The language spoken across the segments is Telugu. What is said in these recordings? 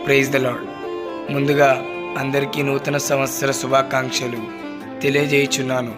Praise the lord. ముందుగా అందరికీ నూతన సంవత్సర శుభాకాంక్షలు తెలియజేయుచున్నాను.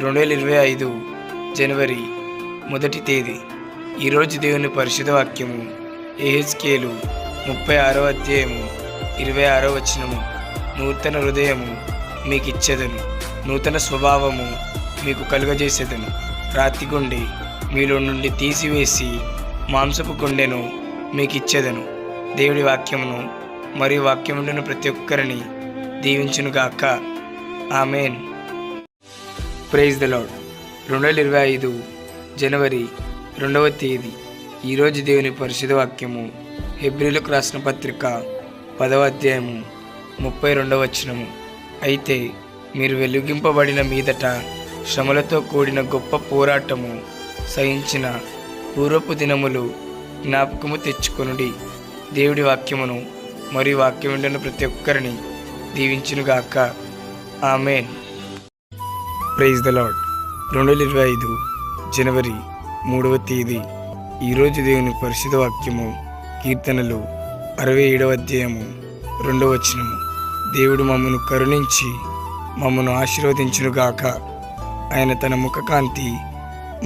2025 జనవరి 1 తేదీ. ఈరోజు దేవుని పరిశుద్ధ వాక్యము యెహెజ్కేలు 36వ అధ్యాయము 26వ వచనము. నూతన హృదయము మీకు ఇచ్చేదను, నూతన స్వభావము మీకు కలుగజేసేదను. రాతి గుండె మీలో నుండి తీసివేసి మాంసపు గుండెను మీకు ఇచ్చేదను. దేవుడి వాక్యమును మరియు వాక్యములను ప్రతి ఒక్కరిని దీవించునుగాక. ఆమెన్. Praise the Lord. 2025 జనవరి 2వ తేదీ. ఈరోజు దేవుని పరిశుద్ధ వాక్యము హెబ్రీలకు రాసిన పత్రిక 10వ అధ్యాయము 32వ వచనము. అయితే మీరు వెలిగింపబడిన మీదట శ్రమలతో కూడిన గొప్ప పోరాటము సహించిన పూర్వపు దినములు జ్ఞాపకము తెచ్చుకొనుడి. దేవుడి వాక్యమును మరియు వాక్యం వింటున్న ప్రతి ఒక్కరిని దీవించునుగాక. ఆమెన్. Praise the Lord. 2025 జనవరి 3వ తేదీ. ఈరోజు దేవుని పరిశుద్ధ వాక్యము కీర్తనలు 67వ అధ్యాయము 2వ వచనము. దేవుడు మమ్మను కరుణించి మమ్మను ఆశీర్వదించునుగాక. ఆయన తన ముఖకాంతి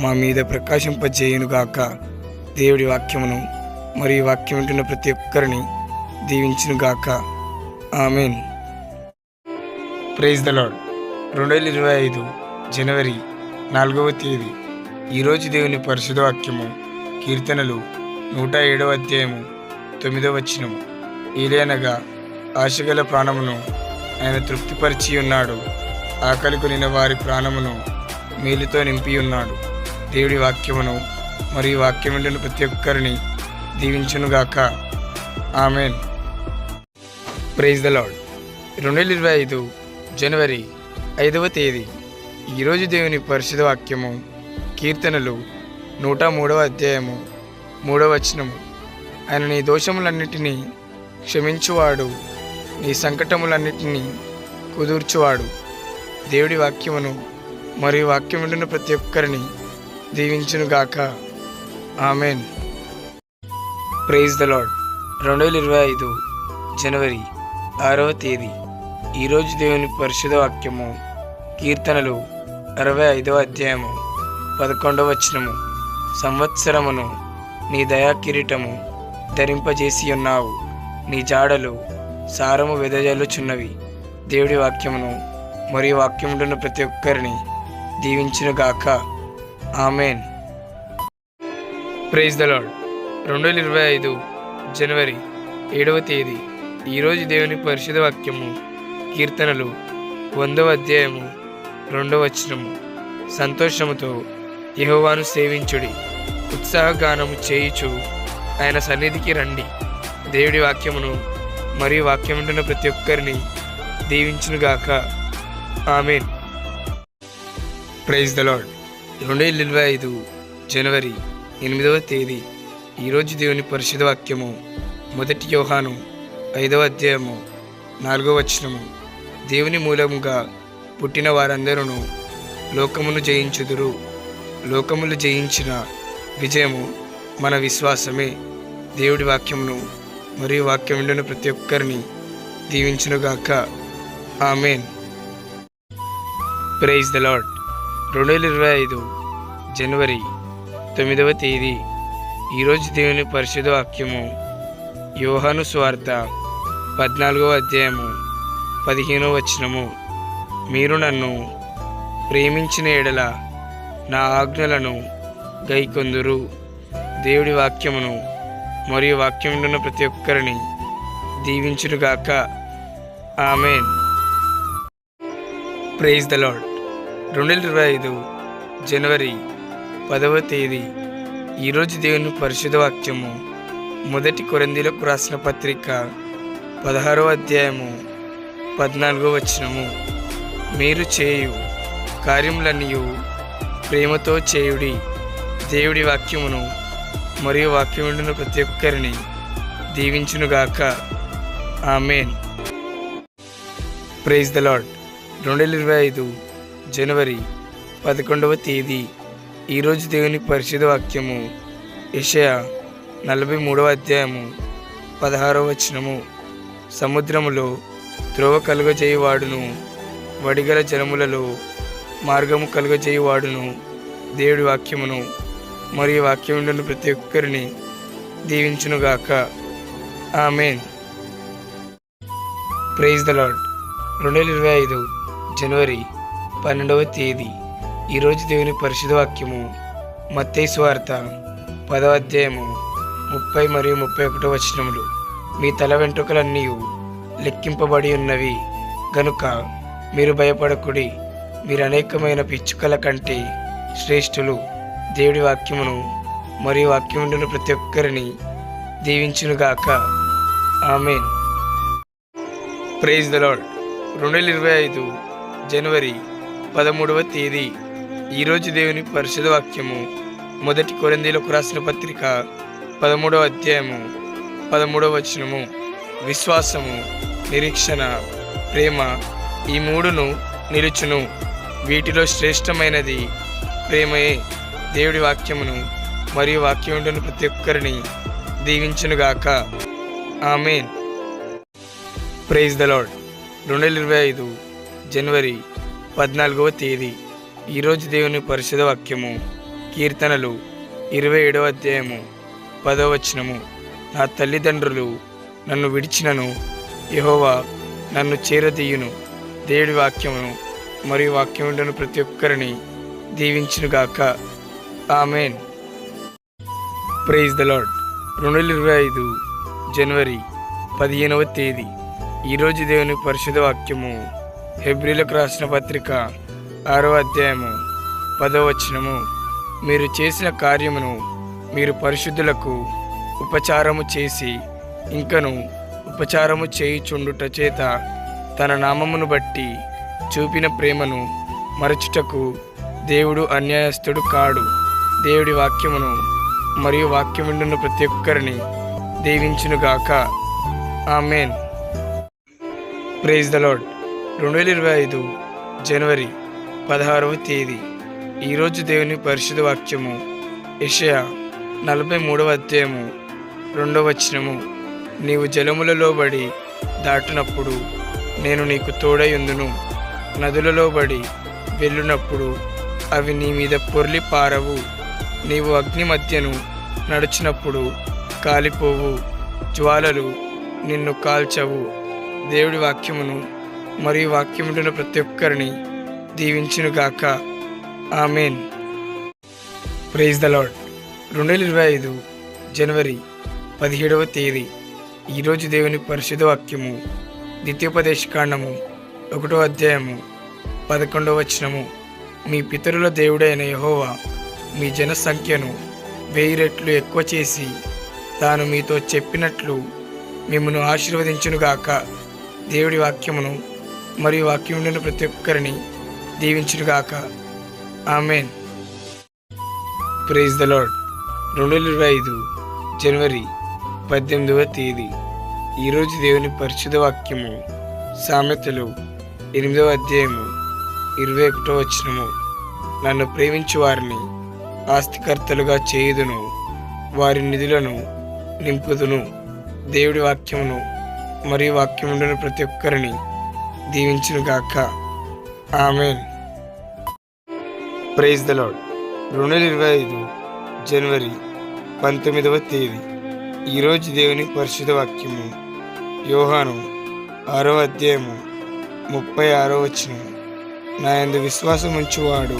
మా మీద ప్రకాశింపజేయునుగాక. దేవుడి వాక్యమును మరియు వాక్యం వింటున్న ప్రతి ఒక్కరిని దీవించునుగాక. ఆమెన్. Praise the Lord. 2025 జనవరి 4వ తేదీ. ఈరోజు దేవుని పరిశుద్ధ వాక్యము కీర్తనలు 107వ అధ్యాయము 9వ వచనము. ఏలయనగా ఆశగల ప్రాణమును ఆయన తృప్తిపరిచి ఉన్నాడు, ఆకలి కొనిన వారి ప్రాణమును మేలుతో నింపి ఉన్నాడు. దేవుడి వాక్యమును మరియు వాక్యం వింటున్న ప్రతి ఒక్కరిని దీవించునుగాక. ఆమెన్. Praise the Lord. 2025 జనవరి 5వ తేదీ. ఈరోజు దేవుని పరిశుద్ధ వాక్యము కీర్తనలు 103వ అధ్యాయము 3వ వచనము. ఆయన నీ దోషములన్నిటినీ క్షమించువాడు, నీ సంకటములన్నిటినీ కుదుర్చువాడు. దేవుడి వాక్యమును మరియు వాక్యం వింటున్న ప్రతి ఒక్కరిని దీవించునుగాక. ఆమెన్. Praise the Lord. 2025 జనవరి 6వ తేదీ. ఈరోజు దేవుని పరిశుద్ధ వాక్యము కీర్తనలు 65వ అధ్యాయము 11వ వచనము. సంవత్సరమును నీ దయా కిరీటము ధరింపజేసి ఉన్నావు, నీ జాడలు సారము వెదజల్లుచున్నవి. దేవుడి వాక్యమును మరియు వాక్యముండున్న ప్రతి ఒక్కరిని దీవించునుగాక. ఆమెన్. Praise the Lord. 2025 జనవరి 7వ తేదీ. ఈరోజు దేవుని పరిశుద్ధ వాక్యము కీర్తనలు 100వ అధ్యాయము 2వ వచనము. సంతోషముతో యెహోవాను సేవించుడి, ఉత్సాహగానము చేయుచు ఆయన సన్నిధికి రండి. దేవుడి వాక్యమును మరియు వాక్యం వింటున్న ప్రతి ఒక్కరిని దీవించునుగాక. ఆమెన్. Praise the Lord. 2025 జనవరి 8వ తేదీ. ఈరోజు దేవుని పరిశుద్ధ వాక్యము 1 యోహాను 5వ అధ్యాయము 4వ వచనము. దేవుని మూలముగా పుట్టిన వారందరూ లోకమును జయించుదురు, లోకములు జయించిన విజయము మన విశ్వాసమే. దేవుడి వాక్యమును మరియు వాక్యం వింటున్న ప్రతి ఒక్కరిని దీవించునుగాక. ఆమెన్. Praise the Lord. 2025 జనవరి 9వ తేదీ. ఈరోజు దేవుని పరిశుద్ధ వాక్యము యోహాను సువార్త 14వ అధ్యాయము 15వ వచనము. మీరు నన్ను ప్రేమించిన ఎడల నా ఆజ్ఞలను గైకొందురు. దేవుడి వాక్యమును మరియు వాక్యం వింటున్న ప్రతి ఒక్కరిని దీవించునుగాక. ఆమెన్. Praise the Lord. 2025 జనవరి 10వ తేదీ. ఈరోజు దేవుని పరిశుద్ధ వాక్యము 1 కొరింథీయులకు రాసిన పత్రిక 16వ అధ్యాయము 14వ వచనము. మీరు చేయు కార్యములన్నీయు ప్రేమతో చేయుడి. దేవుడి వాక్యమును మరియు వాక్యం వింటున్న ప్రతి ఒక్కరిని దీవించునుగాక. ఆమెన్. Praise the Lord. 2025 జనవరి 11వ తేదీ. ఈరోజు దేవుని పరిశుద్ధ వాక్యము యెషయా 43వ అధ్యాయము 16వ వచనము. సముద్రములో త్రోవ కలుగజేయువాడును, వడిగల జలములలో మార్గము కలుగజేయువాడును దేవుడి వాక్యమును మరియు వాక్యములను ప్రతి ఒక్కరిని దీవించునుగాక. ఆమేన్. Praise the Lord. 2025 జనవరి 12వ తేదీ. ఈరోజు దేవుని పరిశుద్ధ వాక్యము మత్తయి సువార్త 10వ అధ్యాయము 30 మరియు 31 వచనములు. మీ తల వెంట్రుకలన్నీ లెక్కింపబడి ఉన్నవి గనుక మీరు భయపడకుడి, మీరు అనేకమైన పిచ్చుకల కంటే శ్రేష్ఠులు. దేవుడి వాక్యమును మరియు వాక్యములను ప్రతి ఒక్కరిని దీవించునుగాక. ఆమేన్. Praise the Lord. 2025 జనవరి 13వ తేదీ. ఈరోజు దేవుని పరిశుద్ధ వాక్యము మొదటి కొరింథీయులకు రాసిన పత్రిక 13వ అధ్యాయము 13వ వచనము. విశ్వాసము, నిరీక్షణ, ప్రేమ, ఈ మూడును నిలుచును. వీటిలో శ్రేష్టమైనది ప్రేమయే. దేవుడి వాక్యమును మరియు వాక్యములను ప్రతి ఒక్కరిని దీవించునుగాక. ఆమేన్. Praise the Lord. 2025 జనవరి 14వ తేదీ. ఈరోజు దేవుని పరిశుద్ధ వాక్యము కీర్తనలు 27వ అధ్యాయము 10వ వచనము. నా తల్లిదండ్రులు నన్ను విడిచినను యెహోవా నన్ను చేరదీయును. దేవుడి వాక్యమును మరియు వాక్యములను ప్రతి ఒక్కరిని దీవించునుగాక. ఆమేన్. Praise the Lord. 2025 జనవరి 15వ తేదీ. ఈరోజు దేవుని పరిశుద్ధ వాక్యము హెబ్రీలకు రాసిన పత్రిక 6వ అధ్యాయము 10వ వచనము. మీరు చేసిన కార్యమును మీరు పరిశుద్ధులకు ఉపచారము చేసి ఇంకను ఉపచారము చేయుచుండుట చేత తన నామమును బట్టి చూపిన ప్రేమను మరచుటకు దేవుడు అన్యాయస్థుడు కాడు. దేవుడి వాక్యమును మరియు వాక్యముండును ప్రతి ఒక్కరిని దీవించునుగాక. ఆమేన్. Praise the Lord. 2025 జనవరి 16వ తేదీ. ఈరోజు దేవుని పరిశుద్ధ వాక్యము యెషయా 43వ అధ్యాయము 2వ వచనము. నీవు జలములలో బడి దాటినప్పుడు నేను నీకు తోడై ఉందును, నదులలో బడి వెళ్ళునప్పుడు అవి నీ మీద పొర్లి పారవు. నీవు అగ్ని మధ్యను నడిచినప్పుడు కాలిపోవు, జ్వాలలు నిన్ను కాల్చవు. దేవుడి వాక్యమును మరియు వాక్యములను ప్రతి ఒక్కరిని దీవించునుగాక. ఆమేన్. Praise the Lord. 2025 జనవరి 17వ తేదీ. ఈరోజు దేవుని పరిశుద్ధ వాక్యము ద్వితీయోపదేశకాండము 1వ అధ్యాయము 11వ వచనము. మీ పితరుల దేవుడైన యెహోవా మీ జనసంఖ్యను 1000 రెట్లు ఎక్కువ చేసి తాను మీతో చెప్పినట్లు మిమ్మను ఆశీర్వదించునుగాక. దేవుడి వాక్యమును మరియు వాక్యములను ప్రతి ఒక్కరిని దీవించునుగాక. ఆమేన్. Praise the Lord. 2025 జనవరి 18వ తేదీ. ఈరోజు దేవుని పరిశుద్ధ వాక్యము సామెతలు 8వ అధ్యాయము 21వ వచనము. నన్ను ప్రేమించు వారిని ఆస్తికర్తలుగా చేయుదును, వారి నిధులను నింపుదును. దేవుడి వాక్యమును మరియు వాక్యములను ప్రతి ఒక్కరిని దీవించునుగాక. ఆమేన్. Praise the Lord. 2025 జనవరి 19వ తేదీ. ఈరోజు దేవుని పరిశుద్ధ వాక్యము యోహాను 6వ అధ్యాయము 36వ వచనము. నా యందు విశ్వాసం ఉంచువాడు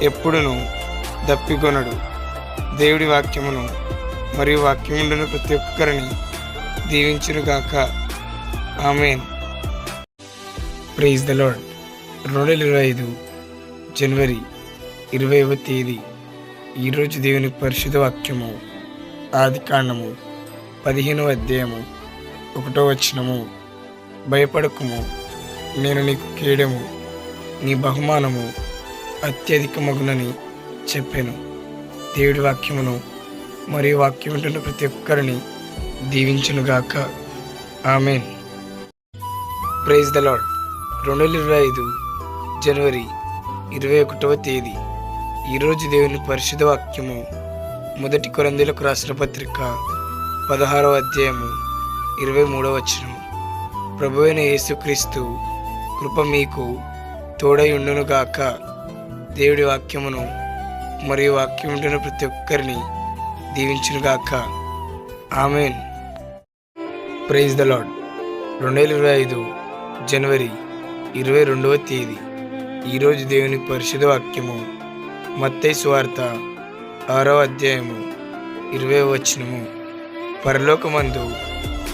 ఎప్పుడును దప్పికొనడు. దేవుడి వాక్యమును మరియు వాక్యములను ప్రతి ఒక్కరిని దీవించునుగాక. ఆమేన్. Praise the Lord. 2025 జనవరి 20వ తేదీ. ఈరోజు దేవుని పరిశుద్ధ వాక్యము ఆదికాండము 15వ అధ్యాయము 1వ వచనము. భయపడకుము, నేను నీకు కేడము, నీ బహుమానము అత్యధికమగునని చెప్పాను. దేవుడి వాక్యమును మరియు వాక్యములను ప్రతి ఒక్కరిని దీవించునుగాక. ఆమేన్. Praise the Lord. 2025 జనవరి 21వ తేదీ. ఈరోజు దేవుని పరిశుద్ధ వాక్యము మొదటి కొరింథీయులకు రాసిన పత్రిక 16వ అధ్యాయము 23వ వచనము. ప్రభువైన యేసుక్రీస్తు కృప మీకు తోడై ఉండునుగాక. దేవుడి వాక్యమును మరియు వాక్యం ఉంటున్న ప్రతి ఒక్కరిని దీవించునుగాక. ఆమెన్. Praise the Lord. 2025 జనవరి 22వ తేదీ. ఈరోజు దేవుని పరిశుద్ధ వాక్యము మత్తయి సువార్త 6వ అధ్యాయము 20వ వచనము. పరలోకమందు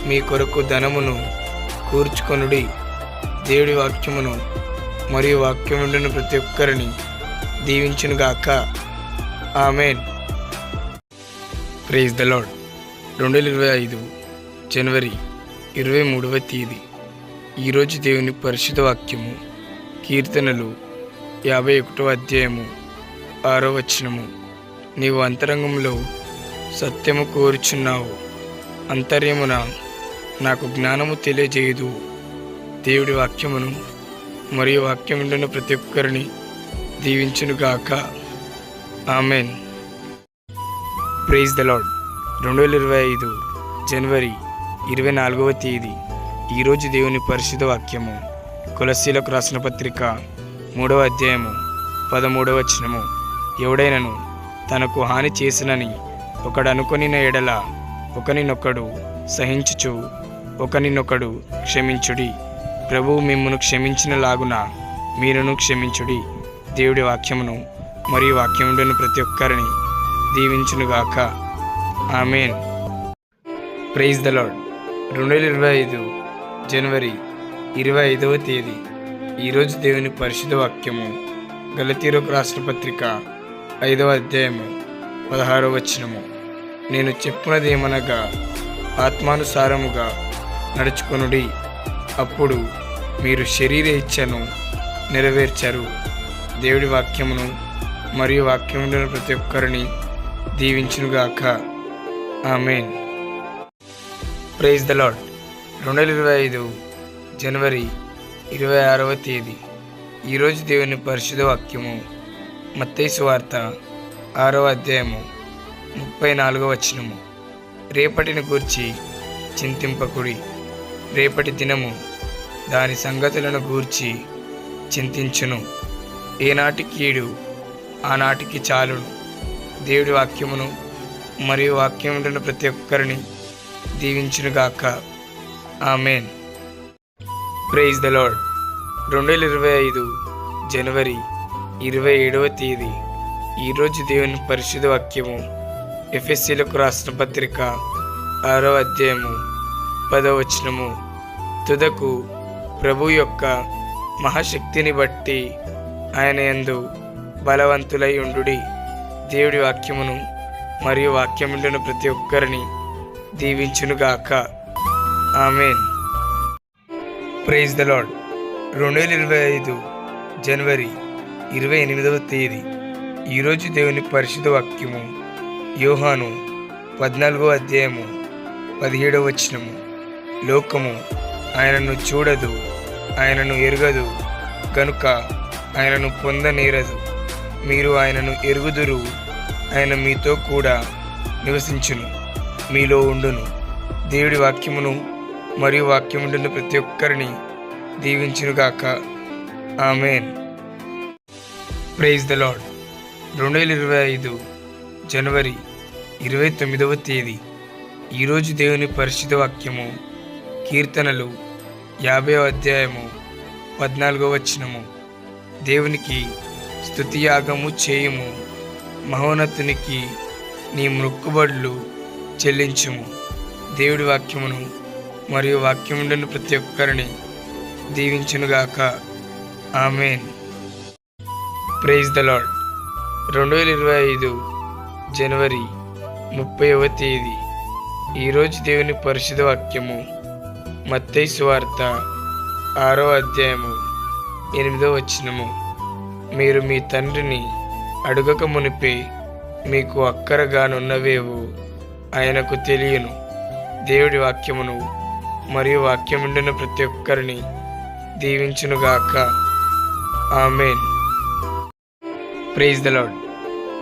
మీ కొరకు ధనమును కూర్చుకొనుడి. దేవుడి వాక్యమును మరియు వాక్యం ఉండిన ప్రతి ఒక్కరిని దీవించునుగాక. ఆమెన్. Praise the Lord. 2025 జనవరి 23వ తేదీ. ఈరోజు దేవుని పరిశుద్ధ వాక్యము కీర్తనలు 51వ అధ్యాయము 6వ వచనము. నీవు అంతరంగంలో సత్యము కోరుచున్నావు, అంతర్యమున నాకు జ్ఞానము తెలియజేయదు. దేవుడి వాక్యమును మరియు వాక్యం ఉండిన ప్రతి ఒక్కరిని దీవించునుగాక. ఆమెన్. Praise the Lord. 2025 జనవరి 24వ తేదీ. ఈరోజు దేవుని పరిశుద్ధ వాక్యము కొలస్సీలకు రాసిన పత్రిక 3వ అధ్యాయము 13వ వచనము. ఎవడైనను తనకు హాని చేసినని ఒకడు అనుకొనిన ఎడల ఒకనినొకడు సహించుచు ఒకనినొకడు క్షమించుడి. ప్రభువు మిమ్మును క్షమించిన లాగున మీరును క్షమించుడి. దేవుడి వాక్యమును మరియు వాక్యం ఉండిన ప్రతి ఒక్కరిని దీవించునుగాక. ఆమెన్. Praise the Lord. 2025 జనవరి 25వ తేదీ. ఈరోజు దేవుని పరిశుద్ధ వాక్యము గలతీయులకు రాసిన పత్రిక 5వ అధ్యాయము 16వ వచనము. నేను చెప్పునదేమనగా ఆత్మానుసారముగా నడుచుకొనుడి, అప్పుడు మీరు శరీర ఇచ్ఛను నెరవేర్చరు. దేవుడి వాక్యమును మరియు వాక్యం ఉండిన ప్రతి ఒక్కరిని దీవించునుగాక. ఆమెన్. Praise the Lord. 2025 జనవరి 26వ తేదీ. ఈరోజు దేవుని పరిశుద్ధ వాక్యము మత్తయి సువార్త 6వ అధ్యాయము 34వ వచనము. రేపటిని గూర్చి చింతింపకుడి, రేపటి దినము దాని సంగతులను గూర్చి చింతించును. ఏనాటి కీడు ఆనాటికి చాలును. దేవుడి వాక్యమును మరియు వాక్యం ఉండిన ప్రతి ఒక్కరిని దీవించునుగాక. ఆమెన్. Praise the Lord. 2025 జనవరి 27వ తేదీ. ఈరోజు దేవుని పరిశుద్ధ వాక్యము ఎఫెసీలకు రాసిన పత్రిక 6వ అధ్యాయము 10వ వచనము. తుదకు ప్రభు యొక్క మహాశక్తిని బట్టి ఆయన యందు బలవంతులై ఉండుడి. దేవుడి వాక్యమును మరియు వాక్యం ఉండిన ప్రతి ఒక్కరిని దీవించునుగాక. ఆమెన్. Praise the Lord. 2025 జనవరి 28వ తేదీ. ఈరోజు దేవుని పరిశుద్ధ వాక్యము యోహాను 14వ అధ్యాయము 17వ వచనము. లోకము ఆయనను చూడదు, ఆయనను ఎరుగదు, గనుక ఆయనను పొందనేరదు. మీరు ఆయనను ఎరుగుదురు, ఆయన మీతో కూడా నివసించును, మీలో ఉండును. దేవుడి వాక్యమును మరియు వాక్యం ఉండిన ప్రతి ఒక్కరిని దీవించునుగాక. ఆమెన్. Praise the Lord. 2025 జనవరి 29వ తేదీ. ఈరోజు దేవుని పరిశుద్ధ వాక్యము కీర్తనలు 50వ అధ్యాయము 14వ వచనము. దేవునికి స్తుతియాగము చేయుము, మహోన్నతునికి నీ మొక్కుబడులు చెల్లించుము. దేవుడి వాక్యమును మరియు వాక్యం ఉండిన ప్రతి ఒక్కరిని దీవించునుగాక. ఆమెన్. Praise the Lord. 2025 జనవరి 30వ తేదీ. ఈరోజు దేవుని పరిశుద్ధ వాక్యము మత్తయి సువార్త 6వ అధ్యాయము 8వ వచనము. మీరు మీ తండ్రిని అడుగక మునిపే మీకు అక్కరగానున్నవేవో ఆయనకు తెలియను. దేవుడి వాక్యమును మరియు వాక్యం ఉండిన ప్రతి ఒక్కరిని దీవించునుగాక. ఆమెన్. Praise the Lord.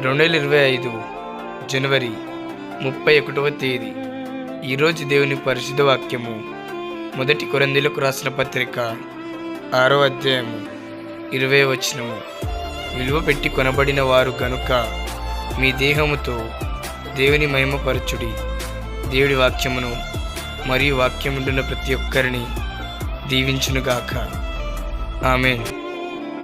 2025 జనవరి 31వ తేదీ. ఈరోజు దేవుని పరిశుద్ధ వాక్యము మొదటి కొరింథీయులకు రాసిన పత్రిక 6వ అధ్యాయము 20వ వచనము. విలువ పెట్టి కొనబడిన వారు గనుక మీ దేహముతో దేవుని మహిమపరచుడి. దేవుడి వాక్యమును మరియు వాక్యముండున్న ప్రతి ఒక్కరిని దీవించునుగాక. ఆమేన్.